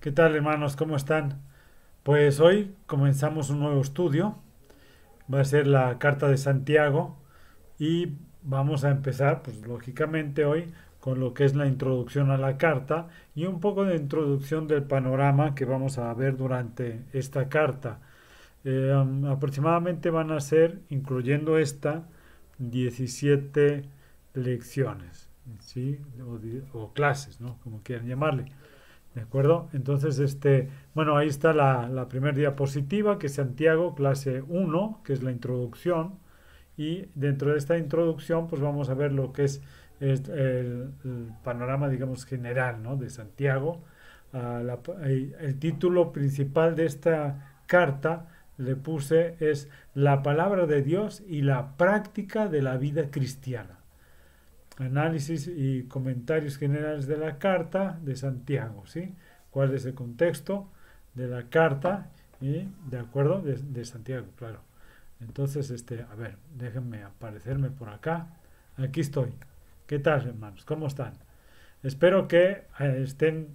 ¿Qué tal, hermanos? ¿Cómo están? Pues hoy comenzamos un nuevo estudio. Va a ser la Carta de Santiago y vamos a empezar, pues lógicamente hoy, con lo que es la introducción a la carta y un poco de introducción del panorama que vamos a ver durante esta carta. Aproximadamente van a ser, incluyendo esta, 17 lecciones, ¿sí? O clases, ¿no? Como quieran llamarle. ¿De acuerdo? Entonces, bueno, ahí está la primera diapositiva, que es Santiago, clase uno, que es la introducción. Y dentro de esta introducción, pues vamos a ver lo que es el panorama, digamos, general, ¿no? De Santiago. El título principal de esta carta le puse es La palabra de Dios y la práctica de la vida cristiana. Análisis y comentarios generales de la carta de Santiago, ¿sí? ¿Cuál es el contexto de la carta? Y de acuerdo de Santiago, claro. Entonces, a ver, déjenme aparecerme por acá. Aquí estoy. ¿Qué tal, hermanos? ¿Cómo están? Espero que estén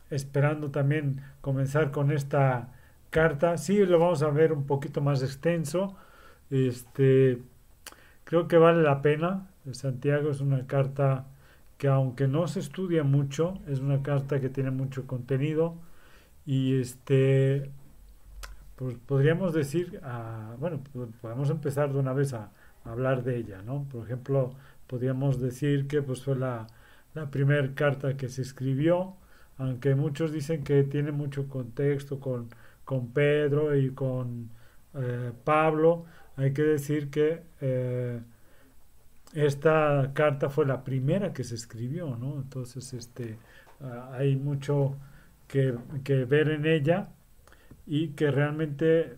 esperando también comenzar con esta carta. Sí, lo vamos a ver un poquito más extenso. Este, Creo que vale la pena. Santiago es una carta que aunque no se estudia mucho, es una carta que tiene mucho contenido y pues podríamos decir, bueno, podemos empezar de una vez a hablar de ella, ¿no? Por ejemplo, podríamos decir que pues fue la primera carta que se escribió, aunque muchos dicen que tiene mucho contexto con Pedro y con Pablo, hay que decir que esta carta fue la primera que se escribió, ¿no? Entonces, hay mucho que, que ver en ella y que realmente,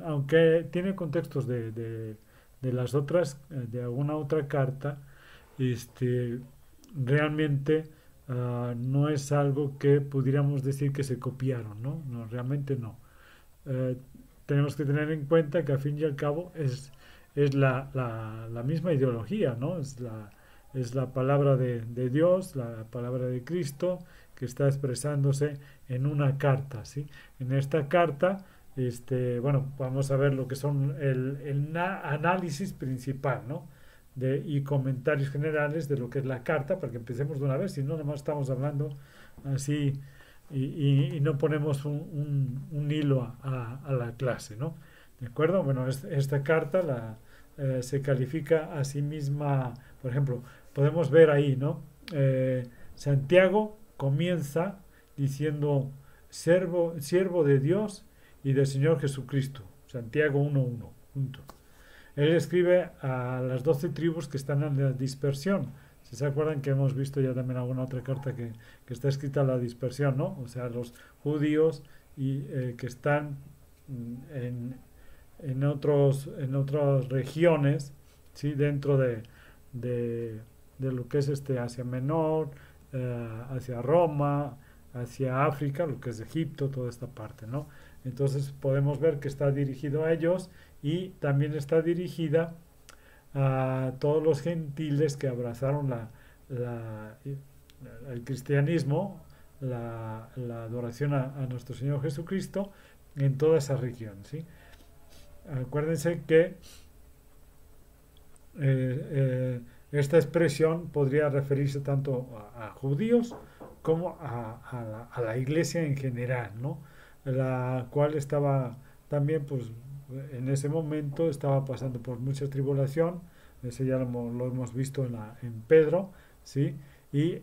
aunque tiene contextos de las otras, de alguna otra carta, este, realmente no es algo que pudiéramos decir que se copiaron, ¿no? No, realmente no. Eh, Tenemos que tener en cuenta que al fin y al cabo es la misma ideología, ¿no? Es la palabra de Dios, la palabra de Cristo, que está expresándose en una carta, ¿sí? En esta carta, bueno, vamos a ver lo que son el análisis principal, ¿no? Y comentarios generales de lo que es la carta, para que empecemos de una vez, si no, nada más estamos hablando así y no ponemos un hilo a la clase, ¿no? ¿De acuerdo? Bueno, esta carta se califica a sí misma, por ejemplo, podemos ver ahí, ¿no? Santiago comienza diciendo siervo de Dios y del Señor Jesucristo. Santiago 1:1. Punto. Él escribe a las 12 tribus que están en la dispersión. Si se acuerdan que hemos visto ya también alguna otra carta que está escrita a la dispersión, ¿no? O sea, los judíos que están en, en otras regiones, ¿sí? Dentro de, de lo que es Asia Menor, hacia Roma, hacia África, lo que es Egipto, toda esta parte, ¿no? Entonces podemos ver que está dirigido a ellos y también está dirigida a todos los gentiles que abrazaron el cristianismo, la adoración a nuestro Señor Jesucristo en toda esa región, ¿sí? Acuérdense que esta expresión podría referirse tanto a judíos como a la iglesia en general, ¿no? La cual estaba también, pues, en ese momento estaba pasando por mucha tribulación, ese ya lo hemos visto en Pedro, ¿sí? Y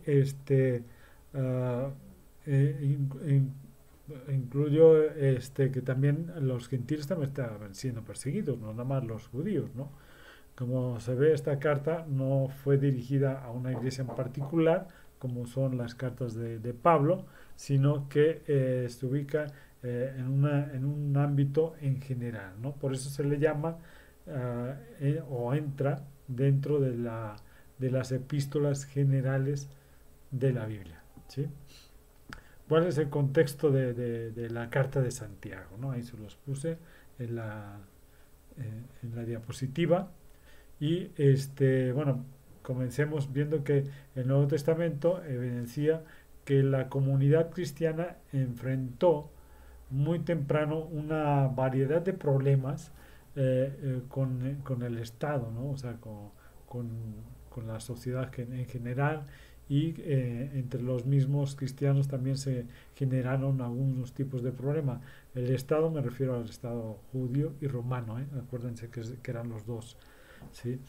uh, incluyo que también los gentiles también estaban siendo perseguidos, no nada más los judíos, ¿no? Como se ve, esta carta no fue dirigida a una iglesia en particular, como son las cartas de Pablo, sino que se ubica en un ámbito en general, ¿no? Por eso se le llama o entra dentro de las epístolas generales de la Biblia, ¿sí? ¿Cuál es el contexto de la carta de Santiago? ¿No? Ahí se los puse en en la diapositiva. Y bueno, comencemos viendo que el Nuevo Testamento evidencia que la comunidad cristiana enfrentó muy temprano una variedad de problemas con el Estado, ¿no? O sea, con, con la sociedad en general y entre los mismos cristianos también se generaron algunos tipos de problemas. El Estado, me refiero al Estado judío y romano, ¿eh? Acuérdense que eran los dos, ¿sí?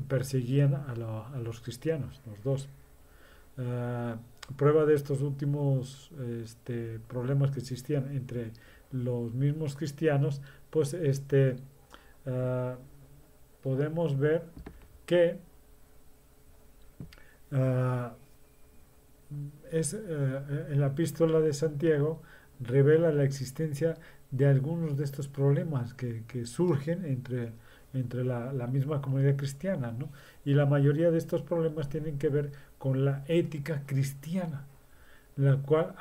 Perseguían a los cristianos, los dos. Uh, Prueba de estos últimos problemas que existían entre los mismos cristianos, pues uh, podemos ver que uh, en la epístola de Santiago revela la existencia de algunos de estos problemas que surgen entre la misma comunidad cristiana, ¿no? Y la mayoría de estos problemas tienen que ver con la ética cristiana, la cual,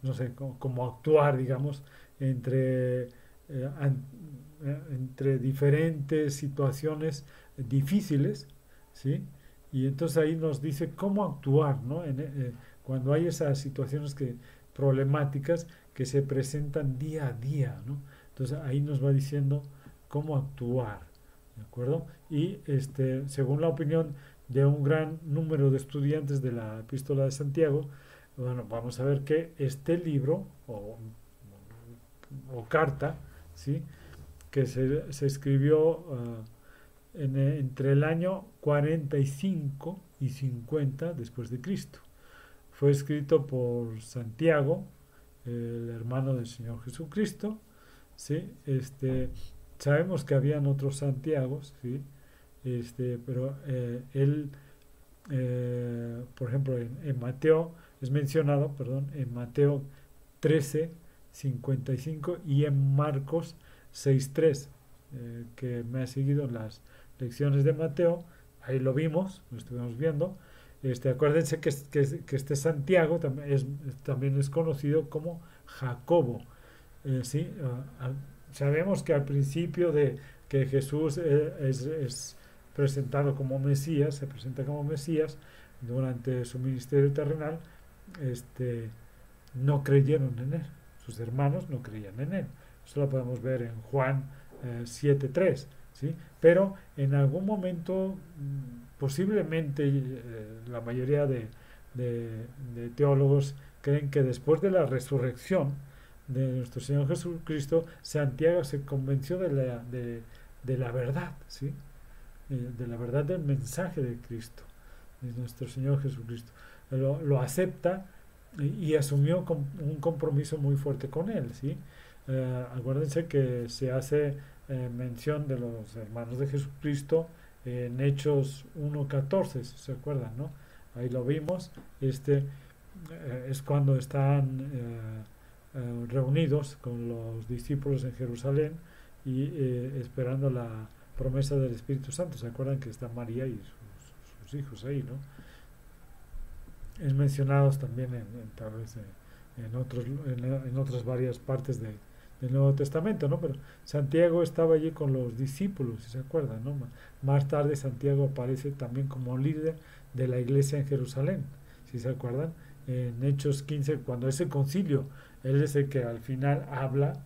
no sé, cómo actuar, digamos, entre, entre diferentes situaciones difíciles, ¿sí? Y entonces ahí nos dice cómo actuar, ¿no? Cuando hay esas situaciones problemáticas que se presentan día a día, ¿no? Entonces ahí nos va diciendo cómo actuar, ¿de acuerdo? Y según la opinión de un gran número de estudiantes de la Epístola de Santiago, bueno, vamos a ver que este libro o carta, ¿sí? Que se escribió entre el año 45 y 50 después de Cristo. Fue escrito por Santiago, el hermano del Señor Jesucristo, ¿sí? Sabemos que habían otros Santiagos, ¿sí? Pero él, por ejemplo, en Mateo, es mencionado, perdón, en Mateo 13, 55 y en Marcos 6.3, que me ha seguido en las lecciones de Mateo, ahí lo vimos, lo estuvimos viendo. Acuérdense que este Santiago también es conocido como Jacobo. ¿Sí? Sabemos que al principio de que Jesús es presentado como Mesías, se presenta como Mesías durante su ministerio terrenal, no creyeron en él. Sus hermanos no creían en él. Eso lo podemos ver en Juan 7.3. ¿Sí? Pero en algún momento, posiblemente la mayoría de teólogos creen que después de la resurrección de nuestro Señor Jesucristo, Santiago se convenció de la verdad, ¿sí? De la verdad del mensaje de Cristo, de nuestro Señor Jesucristo. Lo acepta y asumió un compromiso muy fuerte con él, ¿sí? Acuérdense que se hace mención de los hermanos de Jesucristo en Hechos 1.14, si se acuerdan, ¿no? Ahí lo vimos. Es cuando están reunidos con los discípulos en Jerusalén y esperando la promesa del Espíritu Santo. ¿Se acuerdan que está María y sus hijos ahí, ¿no? Es mencionados también tal vez en otras varias partes del Nuevo Testamento, ¿no? Pero Santiago estaba allí con los discípulos, si se acuerdan, ¿no? Más tarde Santiago aparece también como líder de la iglesia en Jerusalén, si se acuerdan, en Hechos 15, cuando ese concilio, él es el que al final habla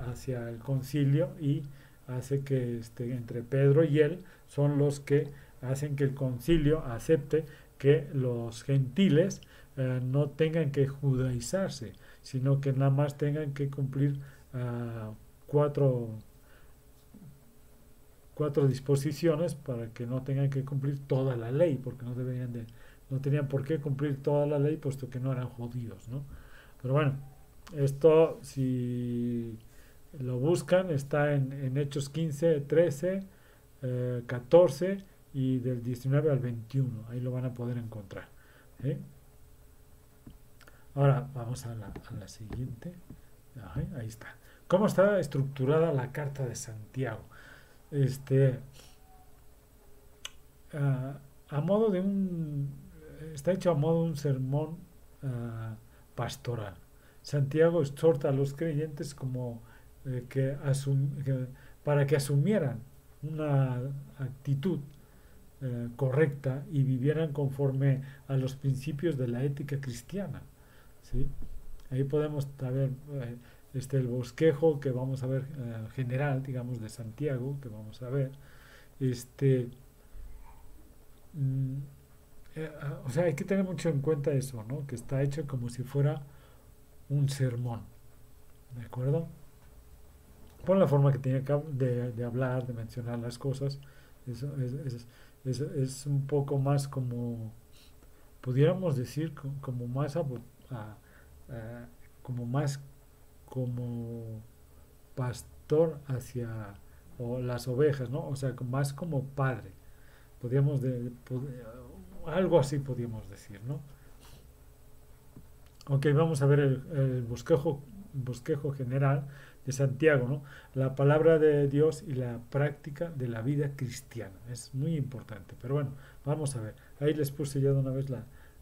hacia el concilio y hace que entre Pedro y él son los que hacen que el concilio acepte que los gentiles no tengan que judaizarse, sino que nada más tengan que cumplir cuatro disposiciones para que no tengan que cumplir toda la ley, porque no tenían por qué cumplir toda la ley puesto que no eran judíos, ¿no? Pero bueno, esto si lo buscan está en Hechos 15, 13, 14 y del 19 al 21, ahí lo van a poder encontrar, ¿eh? Ahora vamos a la siguiente. Ahí está. ¿Cómo está estructurada la carta de Santiago? A modo de está hecho a modo de un sermón pastoral. Santiago exhorta a los creyentes como para que asumieran una actitud correcta y vivieran conforme a los principios de la ética cristiana, ¿sí? Ahí podemos ver el bosquejo que vamos a ver general, digamos, de Santiago, que vamos a ver. Este, mm, o sea, hay que tener mucho en cuenta eso, ¿no? Que está hecho como si fuera un sermón, ¿de acuerdo? Por la forma que tiene de hablar, de mencionar las cosas, eso es un poco más como, pudiéramos decir, como más a- como más como pastor hacia o las ovejas, ¿no? O sea, más como padre. Podríamos algo así podríamos decir, ¿no? Ok, vamos a ver el bosquejo general de Santiago, ¿no? La palabra de Dios y la práctica de la vida cristiana. Es muy importante. Pero bueno, vamos a ver. Ahí les puse ya de una vez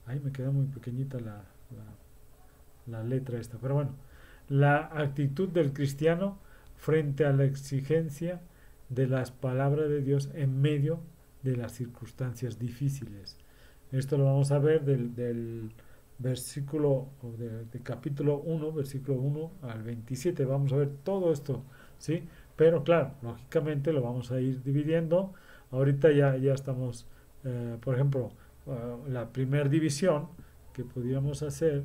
ahí me queda muy pequeñita la letra esta. Pero bueno, la actitud del cristiano frente a la exigencia de las palabras de Dios en medio de las circunstancias difíciles. Esto lo vamos a ver del versículo de capítulo 1, versículo 1 al 27. Vamos a ver todo esto, ¿sí? Pero claro, lógicamente lo vamos a ir dividiendo. Ahorita ya estamos, por ejemplo, la primera división que podríamos hacer,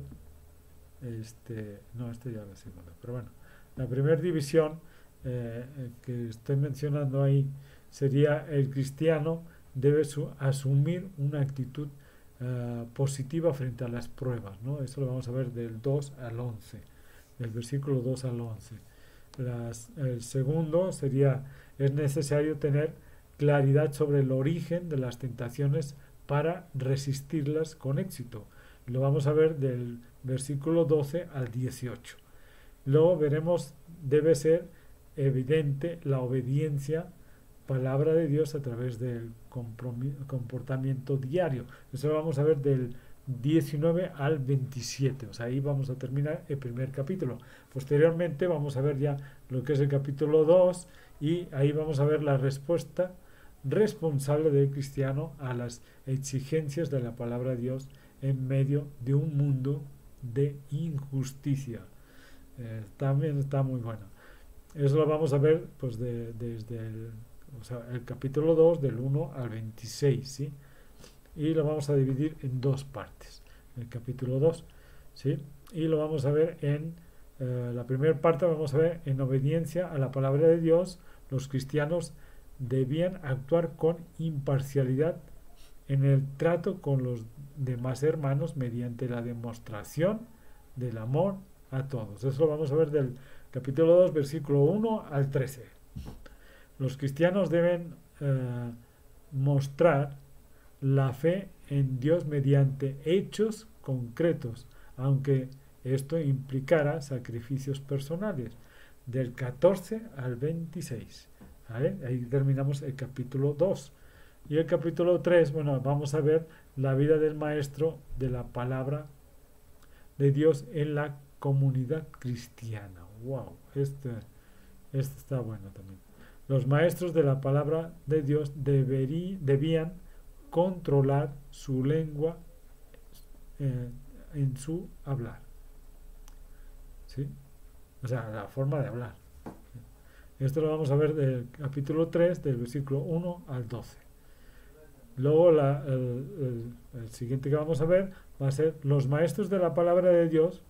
no, ya la segunda, pero bueno, la primera división que estoy mencionando ahí sería el cristiano debe asumir una actitud positiva frente a las pruebas, ¿no? Eso lo vamos a ver del 2 al 11, del versículo 2 al 11. El segundo sería, es necesario tener claridad sobre el origen de las tentaciones para resistirlas con éxito. Lo vamos a ver del versículo 12 al 18. Luego veremos, debe ser evidente la obediencia palabra de Dios a través del comportamiento diario. Eso lo vamos a ver del 19 al 27. O sea, ahí vamos a terminar el primer capítulo. Posteriormente vamos a ver ya lo que es el capítulo 2 y ahí vamos a ver la respuesta responsable del cristiano a las exigencias de la palabra de Dios en medio de un mundo de injusticia. También está muy bueno. Eso lo vamos a ver pues desde el capítulo 2 del 1 al 26, ¿sí? Y lo vamos a dividir en dos partes. El capítulo 2, ¿sí? Y lo vamos a ver en la primera parte, vamos a ver en obediencia a la palabra de Dios, los cristianos debían actuar con imparcialidad en el trato con los demás hermanos mediante la demostración del amor a todos. Eso lo vamos a ver del capítulo 2, versículo 1 al 13. Los cristianos deben mostrar la fe en Dios mediante hechos concretos, aunque esto implicara sacrificios personales, del 14 al 26. ¿Vale? Ahí terminamos el capítulo 2. Y el capítulo 3, bueno, vamos a ver la vida del maestro de la palabra de Dios en la comunidad cristiana. ¡Wow! Este está bueno también. Los maestros de la palabra de Dios debían controlar su lengua en su hablar. ¿Sí? O sea, la forma de hablar. Esto lo vamos a ver del capítulo 3, del versículo 1 al 12. Luego el siguiente que vamos a ver va a ser los maestros de la palabra de Dios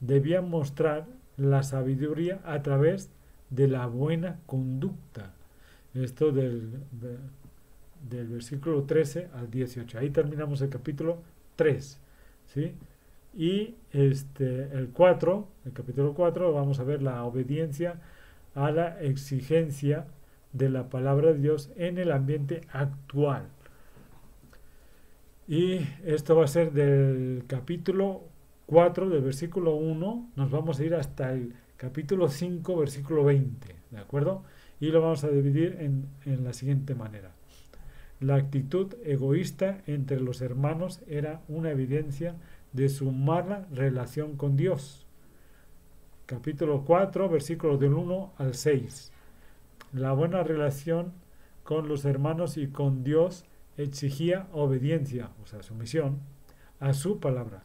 debían mostrar la sabiduría a través de la buena conducta. Esto del versículo 13 al 18. Ahí terminamos el capítulo 3. ¿Sí? Y el capítulo 4, vamos a ver la obediencia a la exigencia de la palabra de Dios en el ambiente actual. Y esto va a ser del capítulo 4, del versículo 1, nos vamos a ir hasta el capítulo 5, versículo 20, ¿de acuerdo? Y lo vamos a dividir en la siguiente manera. La actitud egoísta entre los hermanos era una evidencia de su mala relación con Dios. Capítulo 4, versículos del 1 al 6. La buena relación con los hermanos y con Dios exigía obediencia, o sea, sumisión, a su palabra.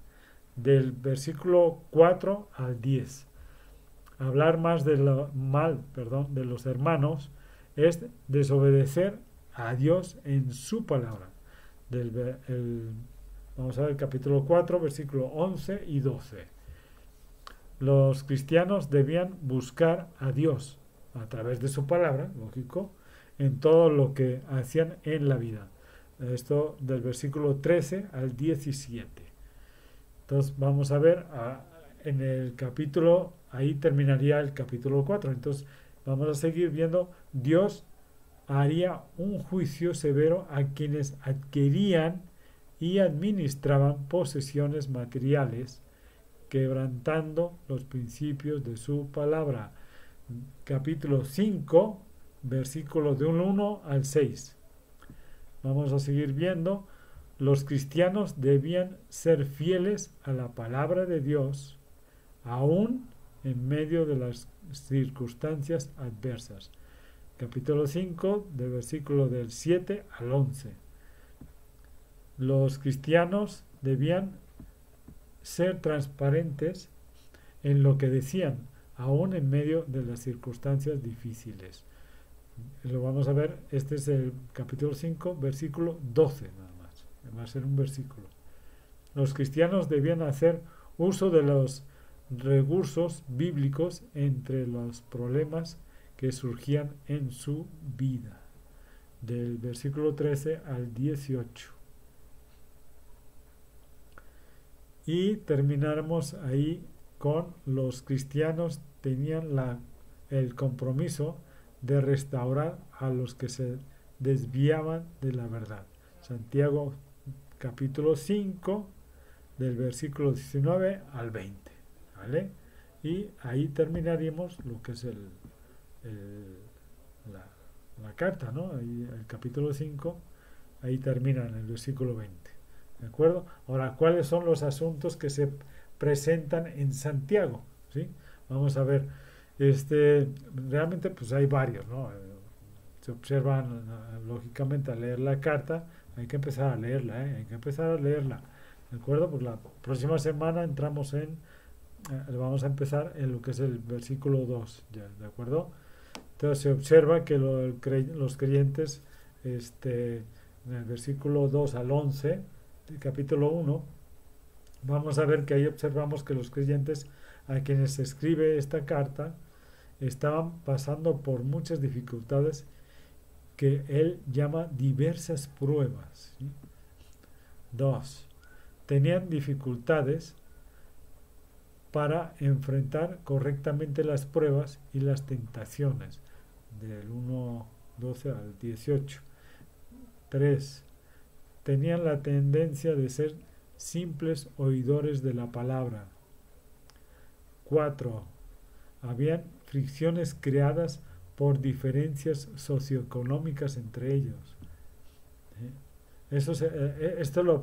Del versículo 4 al 10. Hablar más de de los hermanos es desobedecer a Dios en su palabra. Vamos a ver el capítulo 4, versículo 11 y 12. Los cristianos debían buscar a Dios a través de su palabra, lógico, en todo lo que hacían en la vida. Esto del versículo 13 al 17. Entonces vamos a ver en el capítulo, ahí terminaría el capítulo 4. Entonces vamos a seguir viendo, Dios haría un juicio severo a quienes adquirían y administraban posesiones materiales, quebrantando los principios de su palabra. Capítulo 5, versículos de 1 al 6. Vamos a seguir viendo. Los cristianos debían ser fieles a la palabra de Dios, aún en medio de las circunstancias adversas. Capítulo 5, del versículo del 7 al 11. Los cristianos debían ser transparentes en lo que decían, aún en medio de las circunstancias difíciles. Lo vamos a ver, este es el capítulo 5, versículo 12 nada más. Va a ser un versículo. Los cristianos debían hacer uso de los recursos bíblicos entre los problemas que surgían en su vida. Del versículo 13 al 18. Y terminaremos ahí con los cristianos tenían el compromiso de restaurar a los que se desviaban de la verdad. Santiago capítulo 5 del versículo 19 al 20. ¿Vale? Y ahí terminaríamos lo que es la carta, ¿no? Ahí, el capítulo 5, ahí termina en el versículo 20. ¿De acuerdo? Ahora, ¿cuáles son los asuntos que se presentan en Santiago? ¿Sí? Vamos a ver. Realmente pues hay varios, ¿no? Se observan lógicamente al leer la carta, hay que empezar a leerla, hay que empezar a leerla, ¿de acuerdo? Pues la próxima semana entramos vamos a empezar en lo que es el versículo 2, ya, ¿de acuerdo? Entonces se observa que los creyentes, en el versículo 2 al 11, del capítulo 1, vamos a ver que ahí observamos que los creyentes a quienes se escribe esta carta estaban pasando por muchas dificultades que él llama diversas pruebas. ¿Sí? 2. Tenían dificultades para enfrentar correctamente las pruebas y las tentaciones, del 1:12 al 18. 3. Tenían la tendencia de ser simples oidores de la palabra. 4. Habían fricciones creadas por diferencias socioeconómicas entre ellos. Esto lo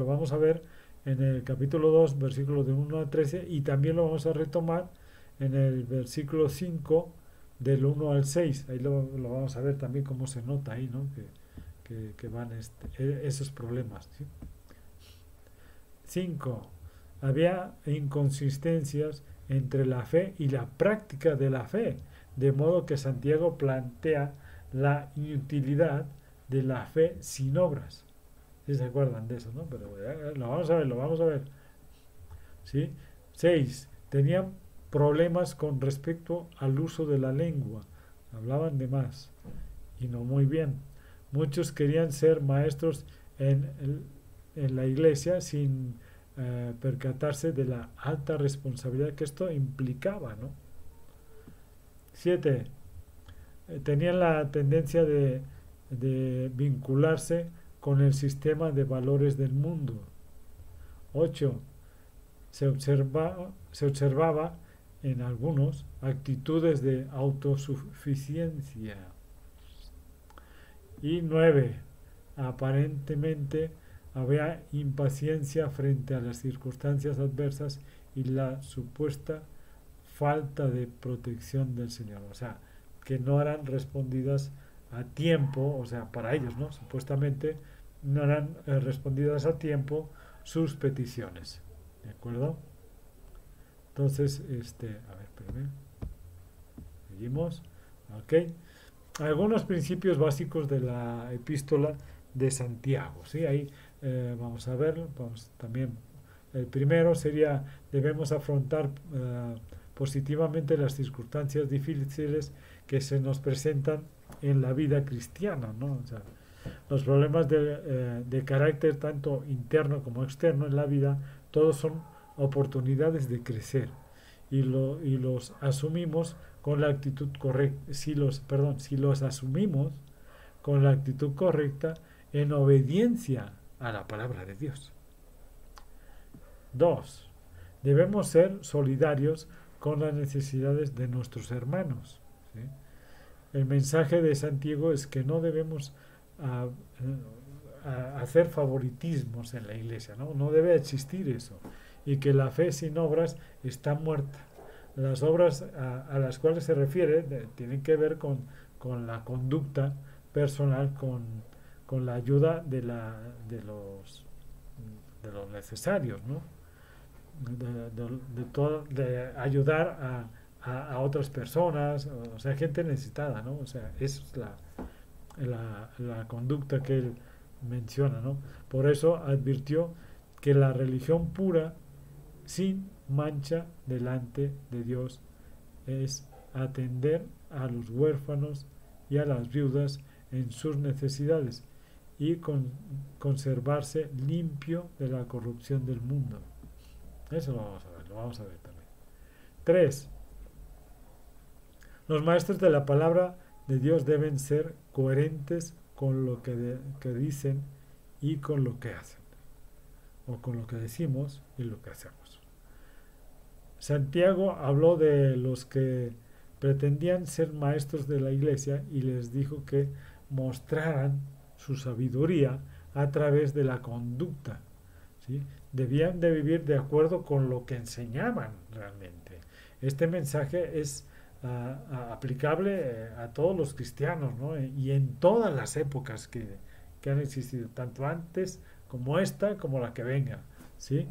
vamos a ver en el capítulo 2, versículos de 1 a 13, y también lo vamos a retomar en el versículo 5, del 1 al 6. Ahí lo vamos a ver también cómo se nota ahí, ¿no? Que van esos problemas. ¿Sí? 5. Había inconsistencias entre la fe y la práctica de la fe, de modo que Santiago plantea la inutilidad de la fe sin obras. ¿Sí se acuerdan de eso, no? Pero lo vamos a ver. ¿Sí? 6. Tenían problemas con respecto al uso de la lengua. Hablaban de más y no muy bien. Muchos querían ser maestros en la iglesia sin percatarse de la alta responsabilidad que esto implicaba, ¿no? 7. Tenían la tendencia de vincularse con el sistema de valores del mundo. 8. Se observaba en algunos actitudes de autosuficiencia. Y 9. Aparentemente había impaciencia frente a las circunstancias adversas y la supuesta falta de protección del Señor. O sea, que no eran respondidas a tiempo, o sea, para ellos, ¿no? Supuestamente no eran respondidas a tiempo sus peticiones. ¿De acuerdo? Entonces, a ver, espérame. Seguimos. Ok. Algunos principios básicos de la epístola de Santiago. ¿Sí? Ahí vamos a ver. Vamos también. El primero sería, debemos afrontar positivamente las circunstancias difíciles que se nos presentan en la vida cristiana, ¿no? O sea, los problemas de carácter tanto interno como externo en la vida, todos son oportunidades de crecer y los asumimos con la actitud correcta, si los asumimos con la actitud correcta en obediencia a la palabra de Dios. 2. Debemos ser solidarios con las necesidades de nuestros hermanos. ¿Sí? El mensaje de Santiago es que no debemos a, hacer favoritismos en la iglesia, ¿no? No debe existir eso. Y que la fe sin obras está muerta. Las obras a las cuales se refiere tienen que ver con la conducta personal, con la ayuda de los necesarios, ¿no? De ayudar a otras personas, o sea, gente necesitada, ¿no? O sea, esa es la conducta que él menciona, ¿no? Por eso advirtió que la religión pura, sin mancha delante de Dios, es atender a los huérfanos y a las viudas en sus necesidades y conservarse limpio de la corrupción del mundo. Eso lo vamos a ver también. 3. Los maestros de la palabra de Dios deben ser coherentes con lo que dicen y con lo que hacen, o con lo que decimos y lo que hacemos. Santiago habló de los que pretendían ser maestros de la iglesia y les dijo que mostraran su sabiduría a través de la conducta, ¿sí? Debían de vivir de acuerdo con lo que enseñaban realmente. Este mensaje es aplicable a todos los cristianos, ¿no? Y en todas las épocas que han existido, tanto antes como esta, como la que venga, ¿sí?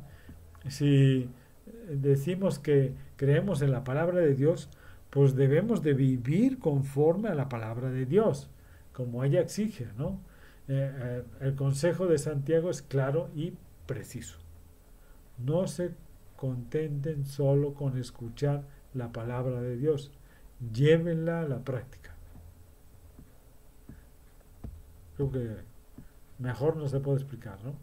Si decimos que creemos en la palabra de Dios, pues debemos de vivir conforme a la palabra de Dios, como ella exige, ¿no? El consejo de Santiago es claro y preciso. No se contenten solo con escuchar la palabra de Dios, llévenla a la práctica. Creo que mejor no se puede explicar, ¿no?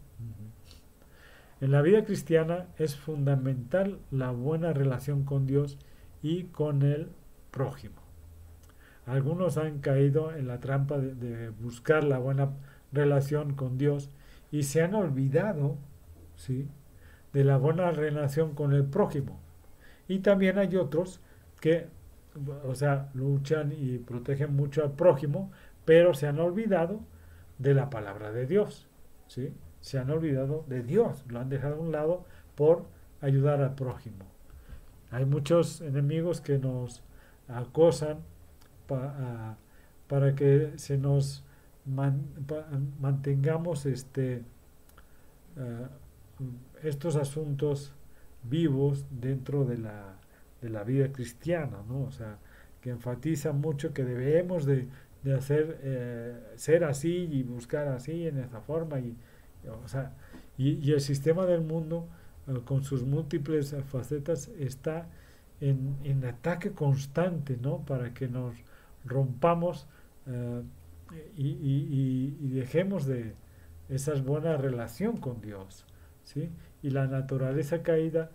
En la vida cristiana es fundamental la buena relación con Dios y con el prójimo. Algunos han caído en la trampa de buscar la buena relación con Dios y se han olvidado, ¿sí?, de la buena relación con el prójimo. Y también hay otros que, o sea, luchan y protegen mucho al prójimo, pero se han olvidado de la palabra de Dios, ¿sí? Se han olvidado de Dios, lo han dejado a un lado por ayudar al prójimo. Hay muchos enemigos que nos acosan para que se nos mantengamos estos asuntos vivos dentro de la vida cristiana, ¿no? O sea, que enfatiza mucho que debemos de hacer ser así y buscar así en esa forma o sea, y el sistema del mundo con sus múltiples facetas está en ataque constante, ¿no? Para que nos rompamos y dejemos de esa buena relación con Dios, ¿sí? Y la naturaleza caída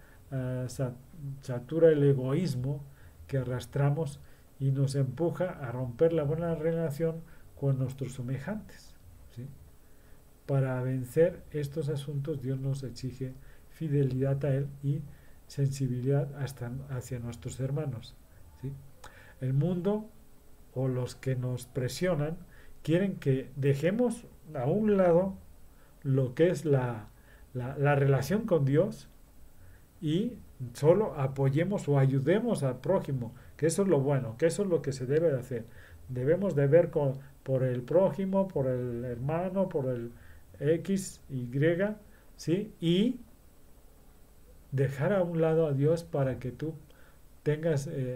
satura el egoísmo que arrastramos y nos empuja a romper la buena relación con nuestros semejantes, ¿sí? Para vencer estos asuntos, Dios nos exige fidelidad a Él y sensibilidad hacia nuestros hermanos, ¿sí? El mundo o los que nos presionan quieren que dejemos a un lado lo que es la relación con Dios y solo apoyemos o ayudemos al prójimo, que eso es lo bueno, que eso es lo que se debe de hacer. debemos de ver por el prójimo, por el hermano, por el X, Y, ¿sí? Y dejar a un lado a Dios para que tú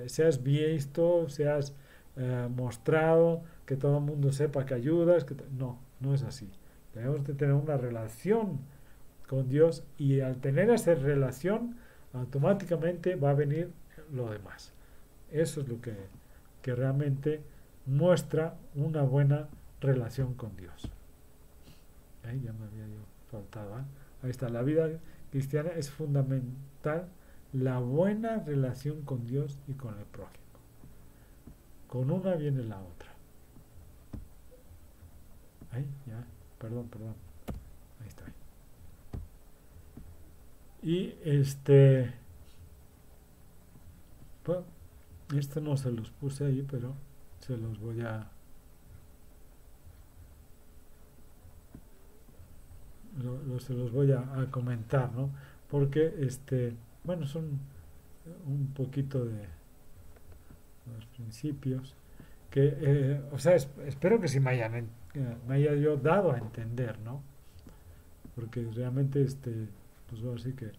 seas visto, seas mostrado, que todo el mundo sepa que ayudas. No, no es así. Debemos de tener una relación con Dios y al tener esa relación, automáticamente va a venir lo demás. Eso es lo que realmente muestra una buena relación con Dios. Ahí ya me había yo faltado. Ahí está, la vida cristiana es fundamental la buena relación con Dios y con el prójimo. Con una viene la otra. Ahí, ya, perdón. Ahí está. Y pues, no se los puse ahí, pero se los voy se los voy a comentar, ¿no? Porque bueno, son un poquito de los principios que, o sea, espero que sí me haya yo dado a entender, ¿no? Porque realmente, pues así que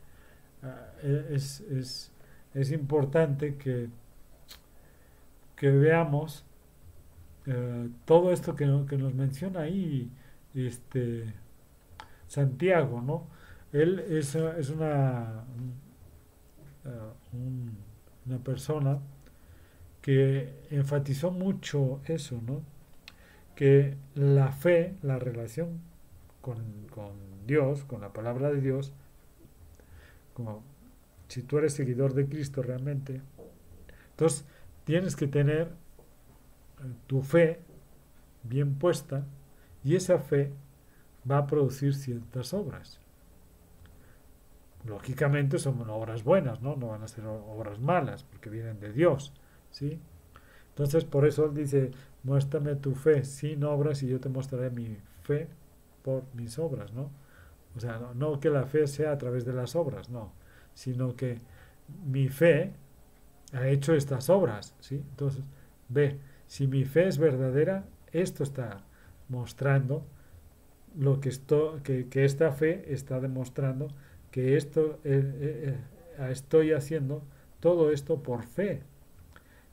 es importante que veamos todo esto que nos menciona ahí, este, Santiago, ¿no? Él es una persona que enfatizó mucho eso, ¿no? Que la fe, la relación con Dios, con la palabra de Dios, como si tú eres seguidor de Cristo realmente, entonces tienes que tener tu fe bien puesta y esa fe va a producir ciertas obras. Lógicamente son obras buenas, ¿no? No van a ser obras malas porque vienen de Dios, ¿sí? Entonces por eso él dice, muéstrame tu fe sin obras y yo te mostraré mi fe por mis obras, ¿no? O sea, no que la fe sea a través de las obras, no, sino que mi fe ha hecho estas obras, ¿sí? Entonces, ve, si mi fe es verdadera, esto está mostrando que esta fe está demostrando que estoy haciendo todo esto por fe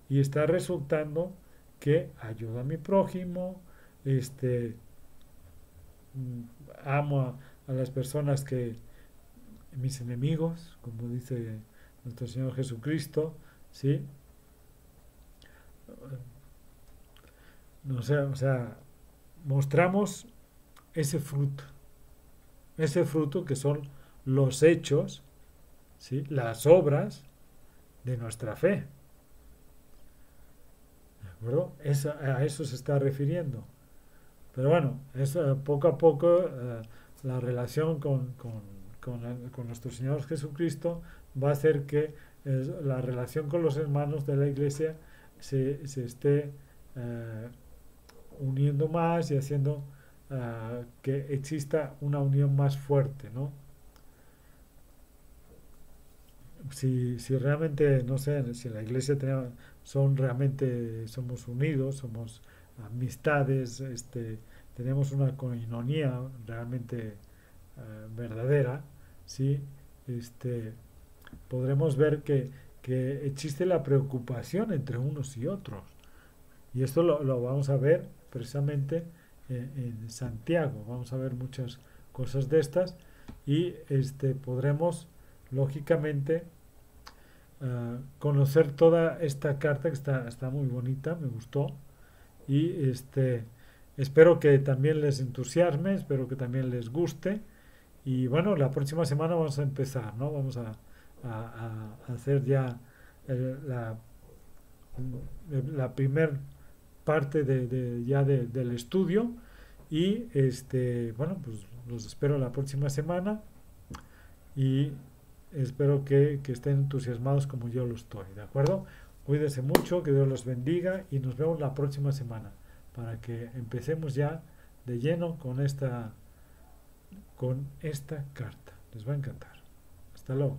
y está resultando que ayudo a mi prójimo, este, amo a las personas que mis enemigos, como dice nuestro Señor Jesucristo, ¿sí? No sé, o sea, mostramos ese fruto que son los hechos, ¿sí? Las obras de nuestra fe. ¿De acuerdo? A eso se está refiriendo. Pero bueno, poco a poco la relación con nuestro Señor Jesucristo va a hacer que la relación con los hermanos de la iglesia se esté uniendo más y haciendo que exista una unión más fuerte, ¿no? Si realmente, no sé, si la iglesia realmente somos unidos, somos amistades, tenemos una coinonía realmente verdadera, ¿sí? Este, podremos ver que existe la preocupación entre unos y otros. Y esto lo vamos a ver precisamente en Santiago. Vamos a ver muchas cosas de estas y podremos, lógicamente, conocer toda esta carta que está muy bonita, me gustó. Y espero que también les entusiasme, espero que también les guste. Y bueno, la próxima semana vamos a empezar, ¿no? Vamos a hacer ya la primer parte del estudio y bueno, pues los espero la próxima semana y espero que estén entusiasmados como yo lo estoy, ¿de acuerdo? Cuídense mucho, que Dios los bendiga y nos vemos la próxima semana para que empecemos ya de lleno con esta carta. Les va a encantar. Hasta luego.